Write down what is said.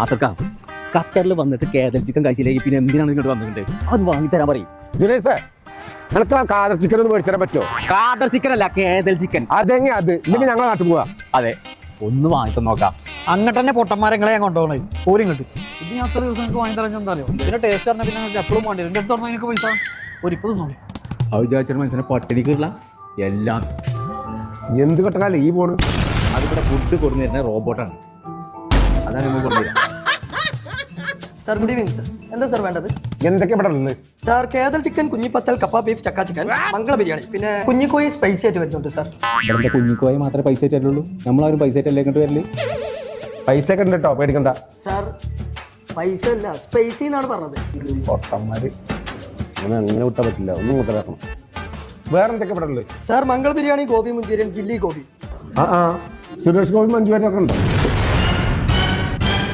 ആസക്ക ഖത്തറിൽ വന്നിട്ട് കേദൽ ചിക്കൻ കഴിച്ചില്ലെങ്കിൽ പിന്നെ എന്തിനാണ് ഇങ്ങോട്ട് വന്നിട്ടുണ്ട് അത് വാങ്ങിത്തരാൻ പറയും. ജുനൈസേ നിനക്ക് കാദർ ചിക്കൻ ഒന്ന് മേടിച്ചു തരാൻ പറ്റുമോ? കാദർ ചിക്കൻ അല്ല കേദൽ ചിക്കൻ. അതെങ്ങ അത് ഇല്ലെങ്കിൽ ഞങ്ങളെ നാട്ടിൽ പോവാ. അതെ ഒന്ന് വാങ്ങിട്ട് നോക്കാം. അങ്ങോട്ട് തന്നെ പൊട്ടന്മാരെങ്ങളെ ഞാൻ കൊണ്ടുപോകണേ പോലും കിട്ടും. ഇത് ഞാൻ അത്ര ദിവസം എനിക്ക് വാങ്ങി തരാൻ എന്താ അറിയോ? ഇതിന്റെ ടേസ്റ്റ് പറഞ്ഞാൽ പിന്നെ നിങ്ങൾക്ക് എപ്പോഴും വേണ്ടി വരും. എൻ്റെ അടുത്ത് എനിക്ക് പൈസ ഒരിപ്പത് തോന്നി അത് വിചാരിച്ചാൽ മനുഷ്യനെ പട്ടിണിക്കുള്ള എല്ലാം എന്ത് കെട്ടക്കാലം ഈ പോണ്. അതിവിടെ ഫുഡ് കൊടുന്നിരുന്ന റോബോട്ടാണ്. അതാണ് നമ്മൾ കൊണ്ടുവരുന്നത്. Sir good evening sir. എന്താ സാർ വേണ്ടത്? എന്തൊക്കെ ഇവിടെ ഉള്ളത്? സാർ കേദൽ ചിക്കൻ, കുഞ്ഞിപ്പത്തൽ, കപ്പ ബീഫ്, ചക്ക ചിക്കൻ, മംഗള ബിരിയാണി, പിന്നെ കുഞ്ഞിക്കോയി സ്പൈസി ആയിട്ട് വരുന്നുണ്ട് സാർ. ഇവിടെ കുഞ്ഞിക്കോയെ മാത്രമേ പൈസ ആയിട്ടുള്ളൂ. നമ്മളാരും പൈസ ആയിട്ടല്ലേ ഇങ്ങോട്ട് വരല്. പൈസ ഒക്കെ ഉണ്ട് കേട്ടോ, പേടിക്കണ്ട. സാർ പൈസ അല്ല സ്പൈസി എന്നാണ് പറഞ്ഞത്. പൊട്ടന്മാര് അങ്ങനെ വിട്ടാൻ പറ്റില്ല, ഒന്നും കൂട്ടരാക്കണം. വേറെ എന്തൊക്കെ ഇവിടെ ഉള്ളത്? സാർ മംഗള ബിരിയാണി, ഗോബി മഞ്ചൂരിയൻ, ചില്ലി ഗോബി. സുരേഷ് ഗോപി മഞ്ജുവാരനൊക്കെ ഉണ്ടോ?